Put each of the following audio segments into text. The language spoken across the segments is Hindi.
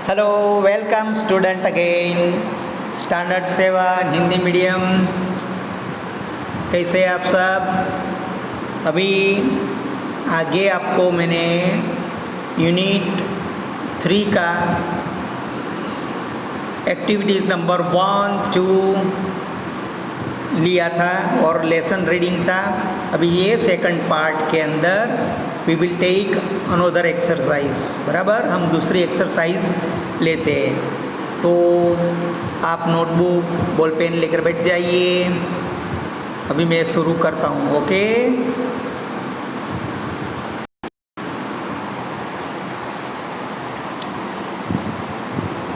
Hello welcome student again standard 7 Hindi medium. कैसे आप सब? अभी आगे आपको मैंने यूनिट 3 का एक्टिविटीज़ नंबर 1, 2 लिया था और लेसन रीडिंग था। अभी ये सेकंड पार्ट के अंदर we will take another exercise. बराबर, हम दूसरी एक्सरसाइज लेते हैं। तो आप नोटबुक बॉल पेन लेकर बैठ जाइए। अभी मैं शुरू करता हूँ। ओके,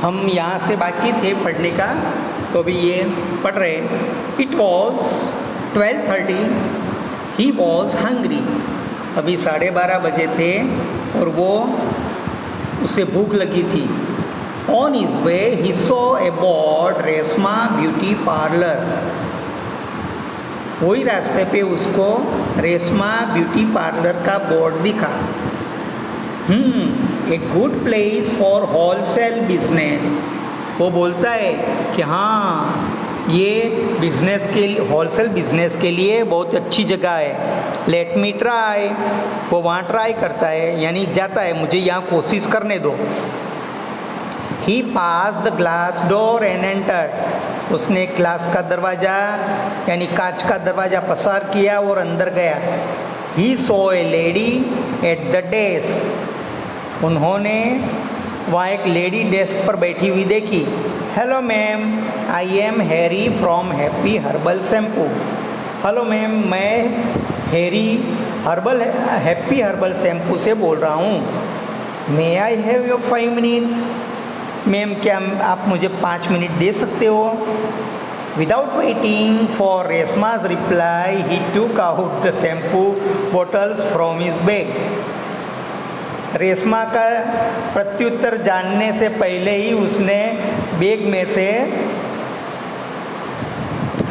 हम यहाँ से बाकी थे पढ़ने का, तो अभी ये पढ़ रहे। It was 12:30, he was hungry. अभी 12:30 बजे थे और वो उसे भूख लगी थी। On his way he saw A board Reshma beauty parlour. वही रास्ते पे उसको रेशमा ब्यूटी पार्लर का बोर्ड दिखा। A good place for wholesale business. वो बोलता है कि हाँ, ये बिजनेस के लिए, होलसेल बिजनेस के लिए बहुत अच्छी जगह है। Let me try. वो वहाँ ट्राई करता है, यानी जाता है, मुझे यहाँ कोशिश करने दो। He pass the glass door and entered. उसने ग्लास का दरवाज़ा यानी कांच का दरवाज़ा पसार किया और अंदर गया। He saw a lady at the desk. उन्होंने वहाँ एक लेडी डेस्क पर बैठी हुई देखी। Hello ma'am, I am Harry from Happy Herbal shampoo. Hello ma'am, मैं हैप्पी हर्बल शैम्पू से बोल रहा हूँ। May I have your 5 minutes. Ma'am, क्या आप मुझे 5 मिनट दे सकते हो? Without waiting for Reshma's reply he took out the shampoo bottles from his bag. Reshma का प्रत्युत्तर जानने से पहले ही उसने बैग में से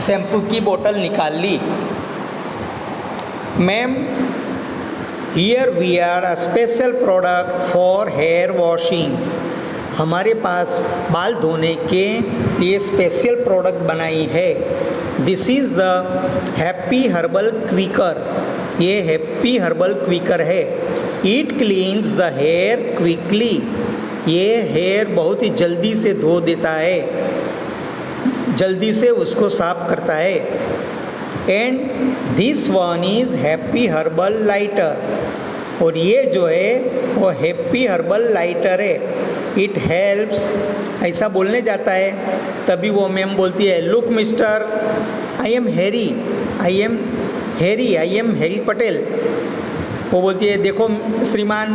शैम्पू की बोतल निकाल ली। Ma'am, here we are a special product for hair washing. हमारे पास बाल धोने के लिए स्पेशल प्रोडक्ट बनाई है। This is the happy herbal quicker. ये हैप्पी हर्बल क्विकर है। It cleans the hair quickly. ये हेयर बहुत ही जल्दी से धो देता है, जल्दी से उसको साफ करता है। And this one is happy herbal lighter. और ये जो है वो हैप्पी हर्बल लाइटर है। इट हेल्प्स, ऐसा बोलने जाता है, तभी वो मैम बोलती है, look mister, I am Harry Patel. वो बोलती है, देखो श्रीमान।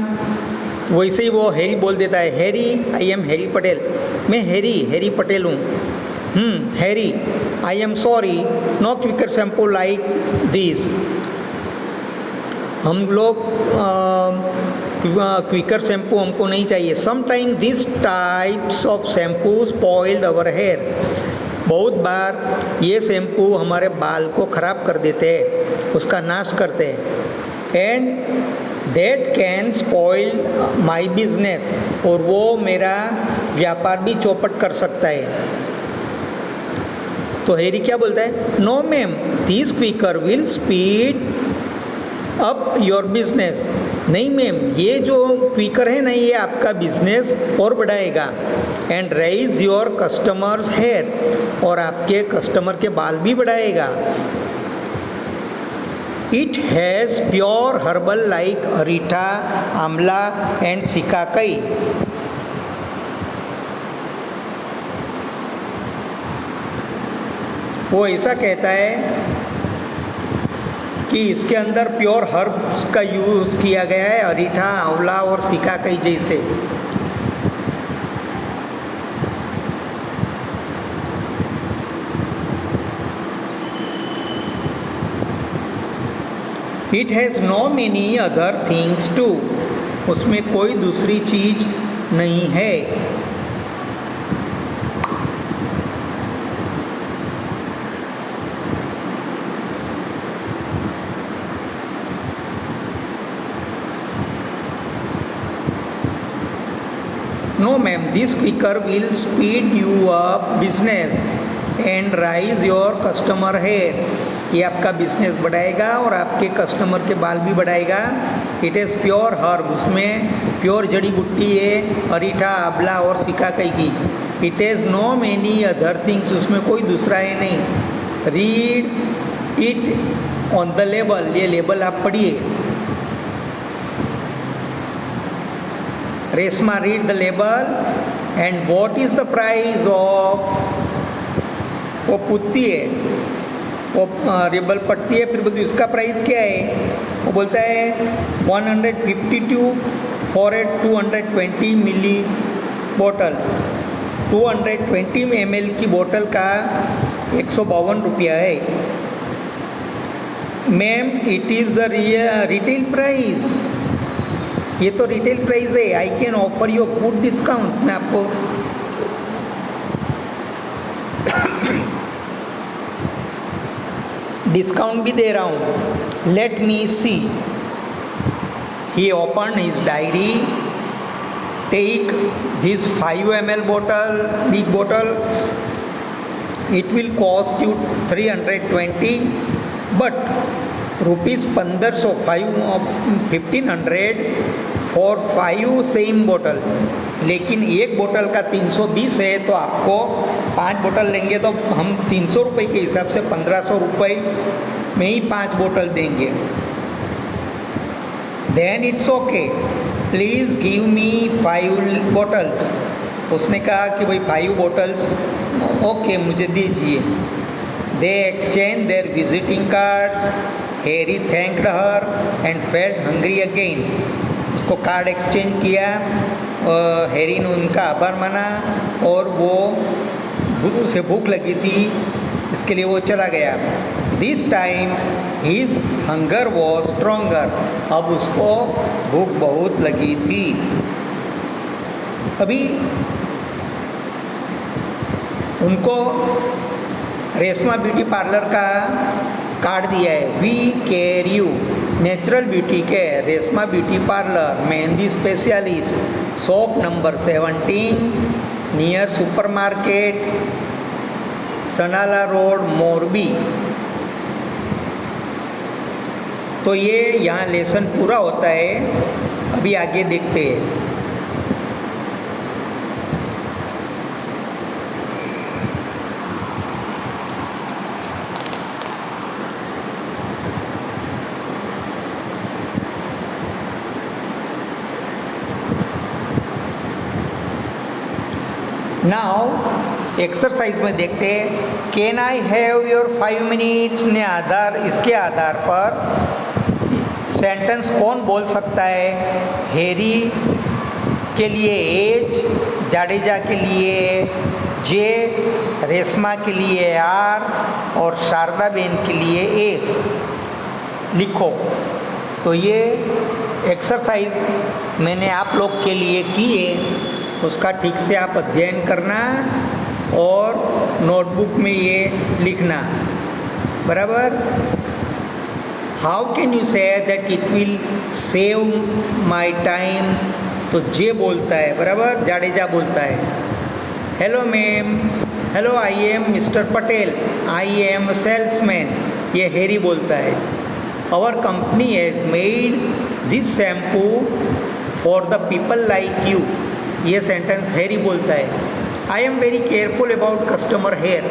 वैसे ही वो हैरी बोल देता है, Harry, I am Harry Patel. मैं हैरी पटेल हूँ। Harry, I am sorry, no quicker shampoo like this. हम लोग क्विकर शैम्पू हमको नहीं चाहिए। Sometime this types of shampoo spoiled our hair. बहुत बार ये शैम्पू हमारे बाल को ख़राब कर देते हैं, उसका नाश करते हैं। And that can spoil my business. और वो मेरा व्यापार भी चौपट कर सकता है। तो हैरी क्या बोलता है, no ma'am, this quicker will speed up your business. नहीं मैम, ये जो क्विकर है ना, ये आपका बिजनेस और बढ़ाएगा। And raise your customers hair. और आपके कस्टमर के बाल भी बढ़ाएगा। It has pure herbal like aritha, amla and shikakai. वो ऐसा कहता है कि इसके अंदर प्योर हर्ब्स का यूज़ किया गया है, अरीठा, आंवला और सिकाकाई जैसे। It has no many other things too. उसमें कोई दूसरी चीज़ नहीं है। No ma'am, this quicker will speed you up business and rise your customer hair. ये आपका बिजनेस बढ़ाएगा और आपके कस्टमर के बाल भी बढ़ाएगा। इट इज़ प्योर हर्ब, उसमें प्योर जड़ी बूटी है, अरीठा, आंवला और सिकाकाई की। It is know many other things, उसमें कोई दूसरा है नहीं। Read it on the label, ये लेबल आप पढ़िए। Reshma, read the label and what is the price of, वो पूछती है, वो लेबल पढ़ती है, फिर बोलती है इसका प्राइस क्या है। वो बोलता है 152 फॉर ए 220 मिली बोतल। 220 ml की बोतल का 152 रुपया है। Ma'am, it is the retail price, ये तो रिटेल प्राइस है। I can offer you good discount, मैं आपको डिस्काउंट भी दे रहा हूँ। Let me see. He open his diary, take this 5 ml bottle, big bottle, it will cost you 320, but rupees 1500 for 5 same बोतल। लेकिन एक बोतल का 320 है, तो आपको 5 बोतल लेंगे तो हम 300 रुपये के हिसाब से 1500 रुपये में ही 5 बोतल देंगे। Then it's okay, please give me 5 bottles. उसने कहा कि भाई 5 बोटल्स ओके मुझे दीजिए। They exchange their visiting cards. Harry thanked her and felt hungry again. उसको कार्ड एक्सचेंज किया, हैरी ने उनका आभार माना और वो उसे भूख लगी थी, इसके लिए वो चला गया। This time his hunger was stronger. अब उसको भूख बहुत लगी थी। अभी उनको रेशमा ब्यूटी पार्लर का कार्ड दिया है। We care you, natural beauty care, Reshma beauty parlour, mehndi specialist, shop number 17 near super market, Sanala road, Morbi. तो ये यहाँ लेसन पूरा होता है। अभी आगे देखते हैं। नाउ एक्सरसाइज में देखते हैं। Can I have your 5 minutes ने इसके आधार पर सेंटेंस कौन बोल सकता है। हैरी के लिए एज, जाडेजा के लिए जे, रेशमा के लिए आर और शारदा बेन के लिए एस लिखो। तो ये एक्सरसाइज मैंने आप लोग के लिए की है, उसका ठीक से आप अध्ययन करना और नोटबुक में ये लिखना। बराबर। How can you say that it will save my time, तो जे बोलता है। बराबर। जाडेजा बोलता है hello ma'am, hello I am mister Patel, I am salesman, ये हैरी बोलता है। Our company has made this shampoo for the people like you, ये सेंटेंस हैरी बोलता है। I am very careful about customer hair,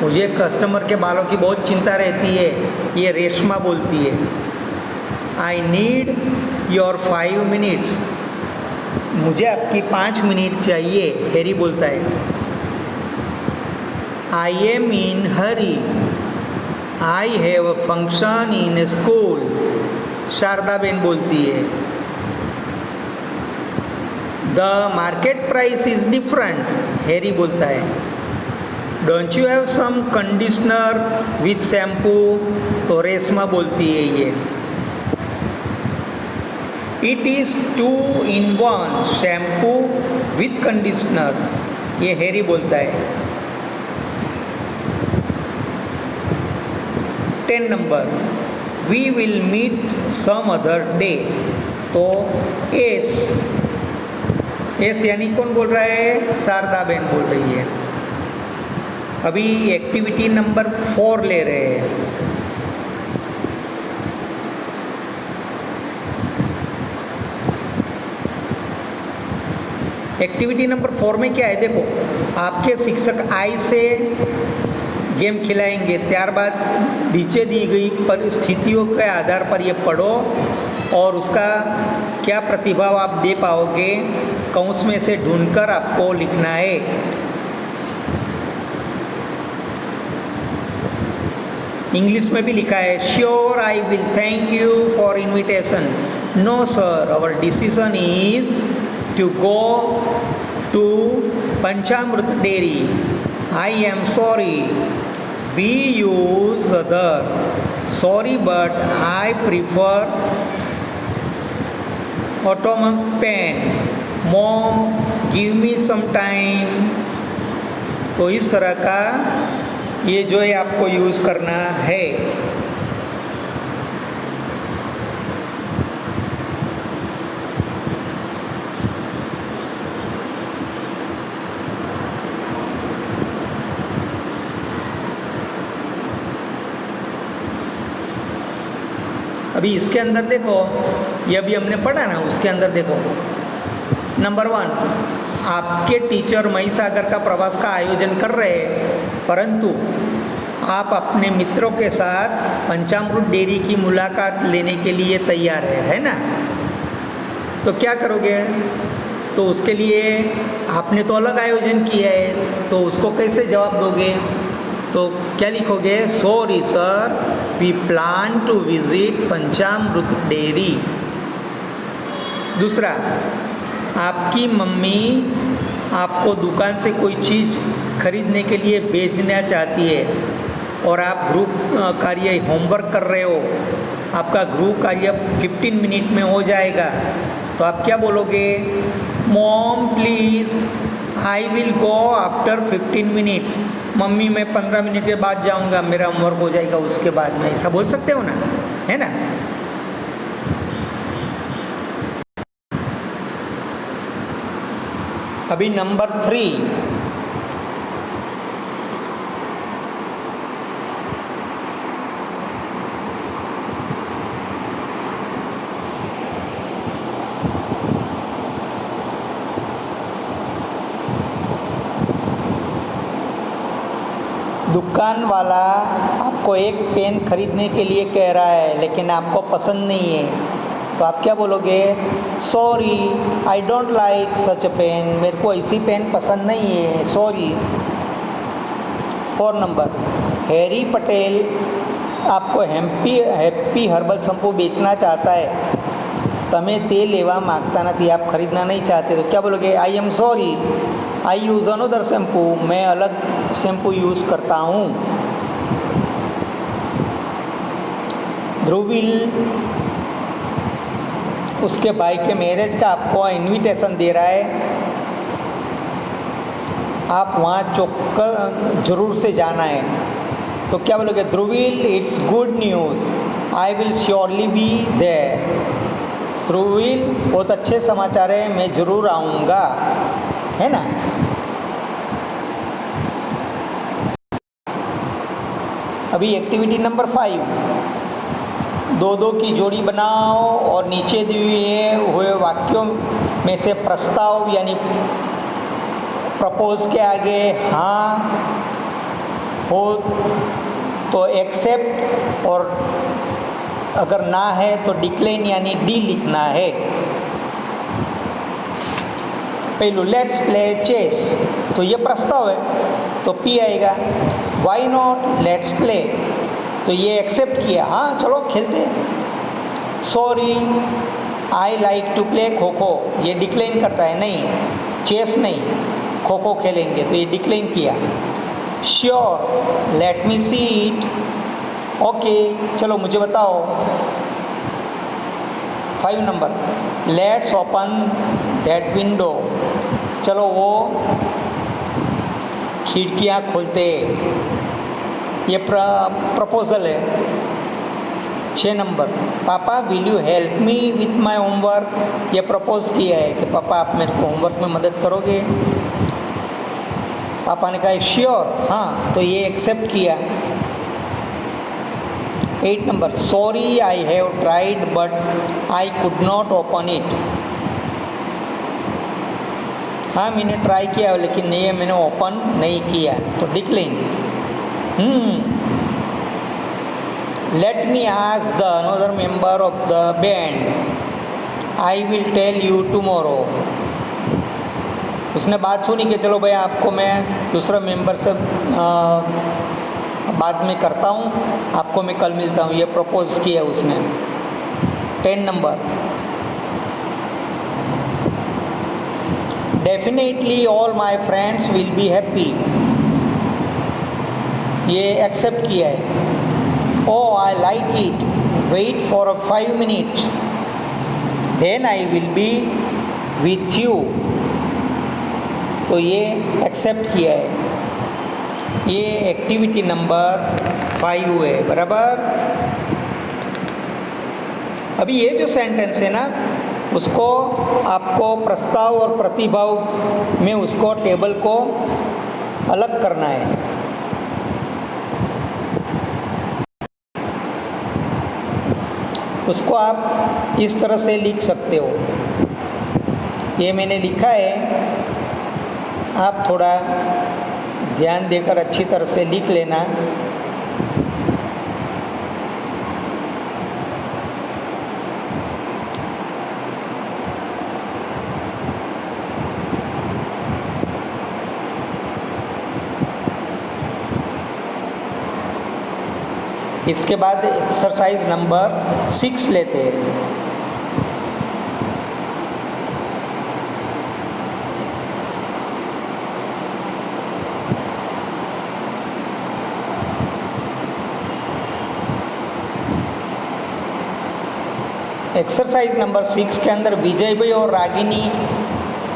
मुझे कस्टमर के बालों की बहुत चिंता रहती है, ये रेशमा बोलती है। आई नीड योर 5 मिनट्स, मुझे आपकी 5 मिनट चाहिए, हैरी बोलता है। I am in hurry, I have a function in school, Sharda ben बोलती है। The market price is different, Harry बोलता है। Don't you have some conditioner with shampoo, तो रेशमा बोलती है ये। It is 2 in 1 shampoo with conditioner, ये हैरी बोलता है। 10 number, we will meet some other day, तो एस यस यानी कौन बोल रहा है? शारदा बहन बोल रही है। अभी एक्टिविटी नंबर 4 ले रहे हैं। एक्टिविटी नंबर 4 में क्या है देखो, आपके शिक्षक आई से गेम खिलाएंगे, त्यारबाद नीचे दी गई परिस्थितियों के आधार पर ये पढ़ो और उसका क्या प्रतिभाव आप दे पाओगे कौंस में से ढूंढकर आपको लिखना है। इंग्लिश में भी लिखा है, sure I will thank you for invitation. No sir, our decision is to go to Panchamrit Dairy. I am sorry. We use other. Sorry, but I prefer automatic pen. Mom, give me some time. तो इस तरह का ये जो है आपको यूज़ करना है। अभी इसके अंदर देखो, ये अभी हमने पढ़ा ना, उसके अंदर देखो नंबर 1, आपके टीचर महिसागर का प्रवास का आयोजन कर रहे हैं, परंतु आप अपने मित्रों के साथ पंचामृत डेयरी की मुलाकात लेने के लिए तैयार है ना? तो क्या करोगे? तो उसके लिए आपने तो अलग आयोजन किया है, तो उसको कैसे जवाब दोगे? तो क्या लिखोगे? Sorry sir, we plan to visit Panchamrut dairy. दूसरा, आपकी मम्मी आपको दुकान से कोई चीज़ खरीदने के लिए भेजना चाहती है और आप ग्रुप कार्य होमवर्क कर रहे हो, आपका ग्रुप कार्य 15 मिनट में हो जाएगा, तो आप क्या बोलोगे? Mom please I will go after 15 minutes. Mummy मैं 15 मिनट के बाद जाऊंगा, मेरा होमवर्क हो जाएगा उसके बाद में, ऐसा बोल सकते हो ना, है ना? अभी नंबर 3, दुकान वाला आपको एक पेन खरीदने के लिए कह रहा है लेकिन आपको पसंद नहीं है, तो आप क्या बोलोगे? Sorry I don't like such a pen, मेरे को ऐसी पेन पसंद नहीं है, सॉरी। 4 नंबर, हैरी पटेल आपको हैप्पी हर्बल शैम्पू बेचना चाहता है, તમે તે લેવા मांगता नहीं, आप खरीदना नहीं चाहते, तो क्या बोलोगे? आई am sorry I use another shampoo, मैं अलग शैम्पू यूज़ करता हूँ। ध्रुविल उसके भाई के मैरिज का आपको इनविटेशन दे रहा है, आप वहाँ चौक्कस जरूर से जाना है, तो क्या बोलोगे? Dhruvil it's good news, I will surely be there. Dhruvil बहुत अच्छे समाचार है, मैं ज़रूर आऊँगा, है ना? अभी एक्टिविटी नंबर 5, 2-2 की जोड़ी बनाओ और नीचे दिए हुए वाक्यों में से प्रस्ताव यानी प्रपोज के आगे हाँ हो तो एक्सेप्ट और अगर ना है तो डिक्लाइन यानी डी लिखना है। पहलू लेट्स प्ले चेस, तो ये प्रस्ताव है तो पी आएगा। वाई नॉट लेट्स प्ले, तो ये एक्सेप्ट किया, हाँ चलो खेलते हैं। Sorry I like to play kho kho, ये डिक्लाइन करता है, नहीं चेस नहीं, खो खो खेलेंगे, तो ये डिक्लाइन किया। Sure let me see it, okay चलो मुझे बताओ। 5 number let's open that window, चलो वो खिड़कियाँ खोलते, ये प्रपोजल है। 6 नंबर, पापा will you help me with my homework. ये प्रपोज किया है कि पापा आप मेरे को होमवर्क में मदद करोगे। पापा ने कहा श्योर, हाँ, तो ये एक्सेप्ट किया। 8 number, sorry I have tried but I could not open it. हाँ, मैंने ट्राई किया लेकिन नहीं, मैंने ओपन नहीं किया, तो decline. Let me ask the another member of the band, I will tell you tomorrow. उसने बात सुनी कि चलो भाई आपको मैं दूसरा मेंबर से बाद में करता हूँ, आपको मैं कल मिलता हूँ, ये प्रपोज किया उसने। 10 number, definitely all my friends will be happy. ये एक्सेप्ट किया है। Oh, I like it. Wait for 5 minutes. Then I will be with you. तो ये एक्सेप्ट किया है। ये एक्टिविटी नंबर 5 है, बराबर। अभी ये जो सेंटेंस है ना, उसको आपको प्रस्ताव और प्रतिभाव में उसको टेबल को अलग करना है। उसको आप इस तरह से लिख सकते हो। ये मैंने लिखा है, आप थोड़ा ध्यान देकर अच्छी तरह से लिख लेना। इसके बाद एक्सरसाइज नंबर 6 लेते हैं। एक्सरसाइज नंबर 6 के अंदर विजय भाई और रागिनी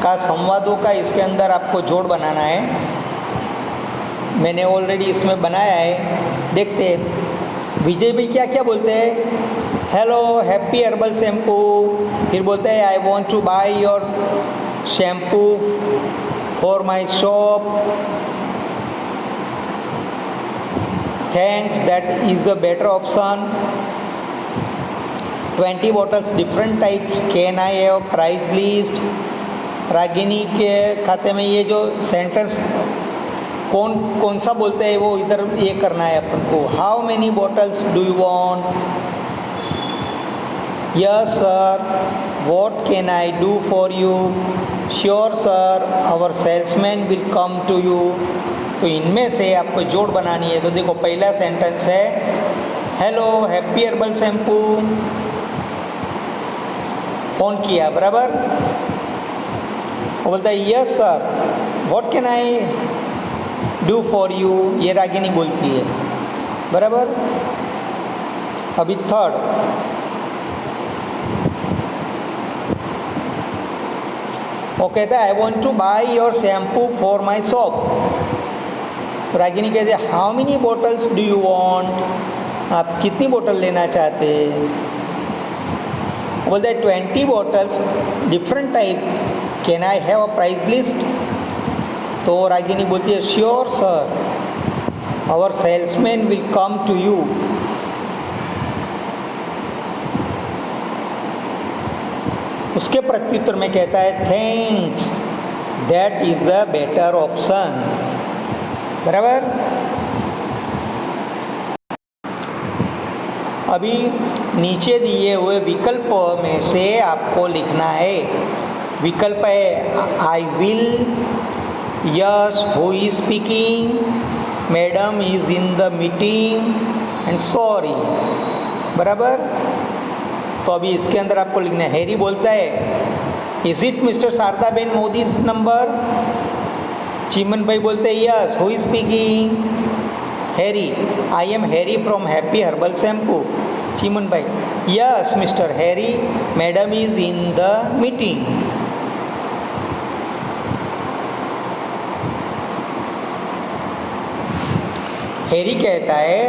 का संवादों का इसके अंदर आपको जोड़ बनाना है। मैंने ऑलरेडी इसमें बनाया है, देखते हैं। विजय भाई क्या क्या बोलते हैं? Hello happy Herbal shampoo. फिर बोलते हैं आई want to buy your shampoo for my shop, thanks, that is a better option, 20 bottles different types, can I have price list. Ragini के खाते में ये जो सेंटेंस कौन कौन सा बोलते हैं वो इधर ये करना है अपन को। How many bottles do you want? Yes sir, what can I do for you? Sure sir, our salesman will come to you. तो इनमें से आपको जोड़ बनानी है। तो देखो पहला सेंटेंस है hello happy Herbal shampoo, phone किया, बराबर। वो बोलता है yes sir, what can I do for you, ये रागिनी बोलती है, बराबर। अभी थर्ड, वो कहता है I want to buy your shampoo for my shop. Ragini कहते हैं how many bottles do you want, आप कितनी बोतल लेना चाहते हैं? बोलते हैं 20 bottles different type, can I have a price list? तो रागिनी बोलती है sure sir, our salesman will come to you. उसके प्रत्युत्तर में कहता है thanks, that is a better option, बराबर। अभी नीचे दिए हुए विकल्प में से आपको लिखना है। विकल्प है I will, yes, who is speaking, madam is in the meeting and sorry, बराबर। तो अभी इसके अंदर आपको लिखना है। हैरी बोलता है is it mister Sharda ben Modi's number? Chiman bhai बोलते हैं yes, who is speaking? Harry, I am Harry from Happy Herbal shampoo. Chiman bhai yes mister Harry, madam is in the meeting. Harry कहता है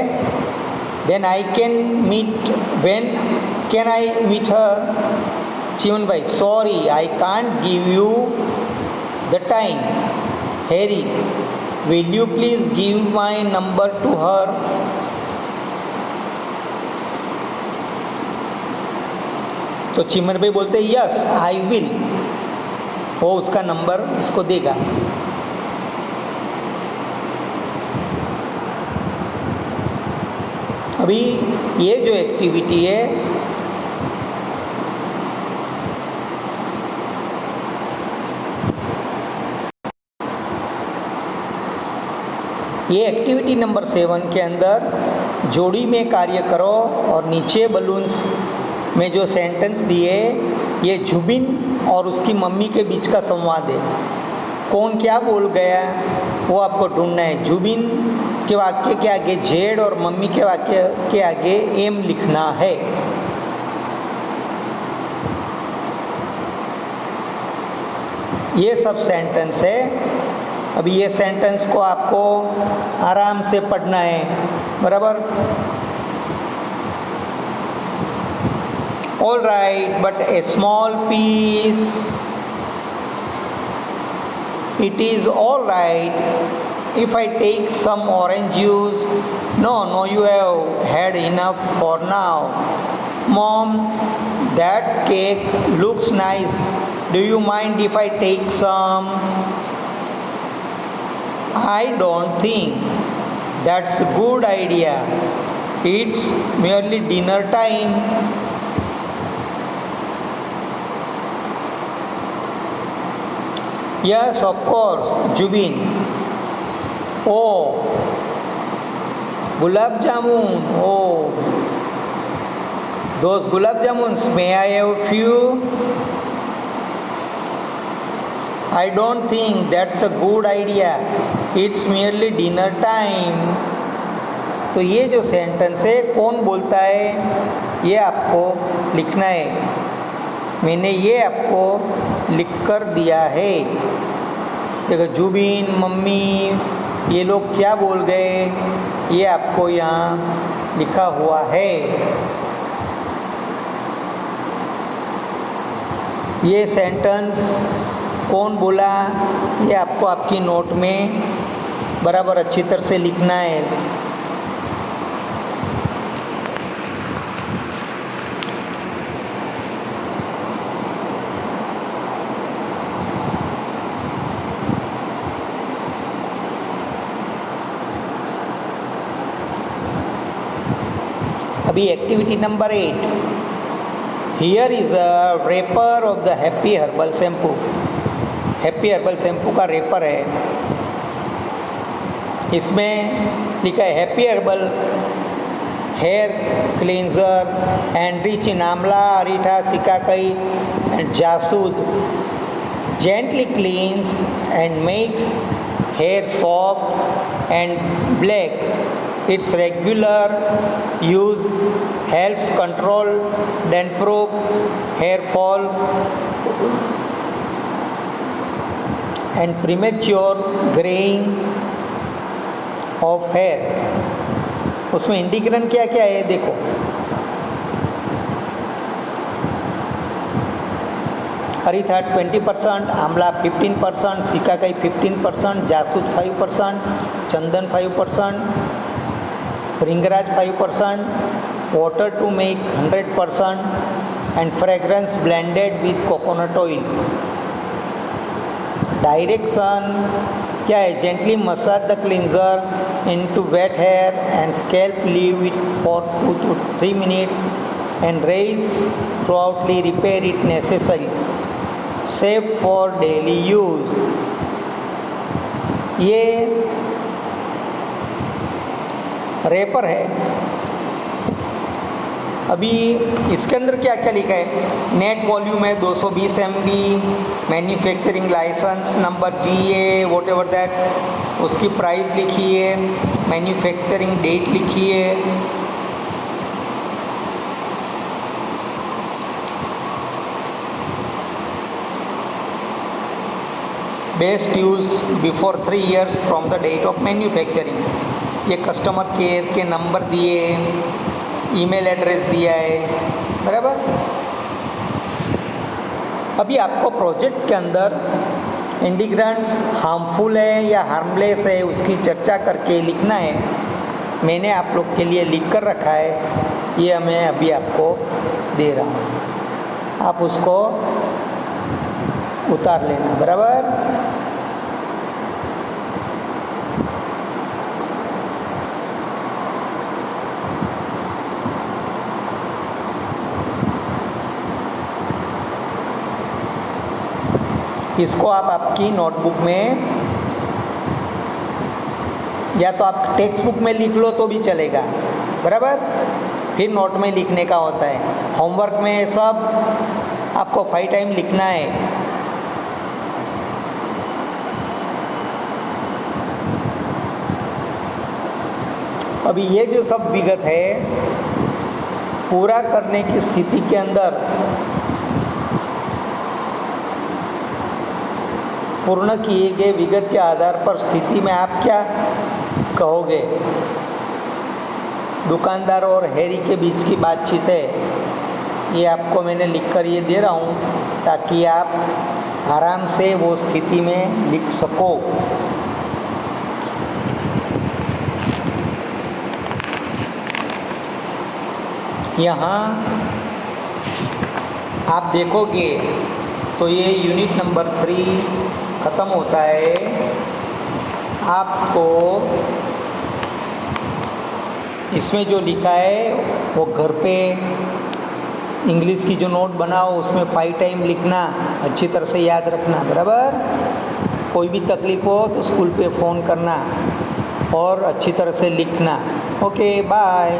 then I can meet. When can I meet her? Chiman bhai, sorry, I can't give you the time. Harry, will you please give my number to her? तो चिमन भाई बोलते हैं यस आई विल, वो उसका नंबर उसको देगा। अभी ये जो एक्टिविटी है ये एक्टिविटी नंबर 7 के अंदर जोड़ी में कार्य करो और नीचे बलून्स में जो सेंटेंस दिए ये जुबिन और उसकी मम्मी के बीच का संवाद है। कौन क्या बोल गया वो आपको ढूंढना है। जुबिन के वाक्य के आगे जेड और मम्मी के वाक्य के आगे एम लिखना है। ये सब सेंटेंस है। अभी ये सेंटेंस को आपको आराम से पढ़ना है, बराबर। All right, but a small piece. It is all right if I take some orange juice. No, you have had enough for now. Mom, that cake looks nice. Do you mind if I take some? I don't think that's a good idea. It's merely dinner time. Yes, of course, Jubin. Oh, gulab jamun. Oh, those gulab jamuns. May I have a few? I don't think that's a good idea. It's merely dinner time. तो ये जो सेंटेंस है कौन बोलता है ये आपको लिखना है। मैंने ये आपको लिख कर दिया है। देखो जुबिन, मम्मी, ये लोग क्या बोल गए ये आपको यहाँ लिखा हुआ है। ये सेंटेंस कौन बोला ये आपको आपकी नोट में बराबर अच्छी तरह से लिखना है। अभी activity number 8। Here is a wrapper of the happy Herbal shampoo. Happy Herbal shampoo का रेपर है। इसमें लिखा है Happy Herbal hair cleanser and rich in amla, aritha, shikakai and jasud, gently cleans and makes hair soft and black. Its regular use helps control dandruff, hair fall, and premature graying of hair. उसमें इंडिग्रेंट क्या क्या है देखो। अरीठा 20%, आंवला 15%, सिकाकाई 15%, जासूद 5%, चंदन 5%, भृंगराज 5%, water to make 100%, and fragrance blended with coconut oil. Direction क्या है? Gently massage the cleanser into wet hair and scalp, leave it for 2 to 3 minutes and rinse thoroughly, repair it necessary. Safe for daily use. ये रेपर है। अभी इसके अंदर क्या क्या लिखा है? नेट वॉल्यूम है 220 MB, manufacturing licence number GA whatever that, उसकी प्राइस लिखी है, मैन्युफैक्चरिंग डेट लिखी है, best use before 3 years from the date of manufacturing. ये कस्टमर केयर के नंबर दिए, ईमेल एड्रेस दिया है, बराबर। अभी आपको प्रोजेक्ट के अंदर इंटीग्रेंट्स हार्मफुल है या हार्मलेस है उसकी चर्चा करके लिखना है। मैंने आप लोग के लिए लिख कर रखा है, ये मैं अभी आपको दे रहा हूँ, आप उसको उतार लेना, बराबर। इसको आप आपकी नोटबुक में या तो आप टेक्स्ट बुक में लिख लो तो भी चलेगा, बराबर। फिर नोट में लिखने का होता है। होमवर्क में सब आपको 5 टाइम लिखना है। अभी ये जो सब विगत है पूरा करने की स्थिति के अंदर पूर्ण किए गए विगत के आधार पर स्थिति में आप क्या कहोगे? दुकानदार और हैरी के बीच की बातचीत है, ये आपको मैंने लिखकर ये दे रहा हूँ ताकि आप आराम से वो स्थिति में लिख सको। यहाँ आप देखोगे तो ये यूनिट नंबर 3 ख़त्म होता है। आपको इसमें जो लिखा है वो घर पे इंग्लिश की जो नोट बनाओ उसमें 5 टाइम लिखना, अच्छी तरह से याद रखना, बराबर। कोई भी तकलीफ़ हो तो स्कूल पे फ़ोन करना और अच्छी तरह से लिखना। Okay, bye.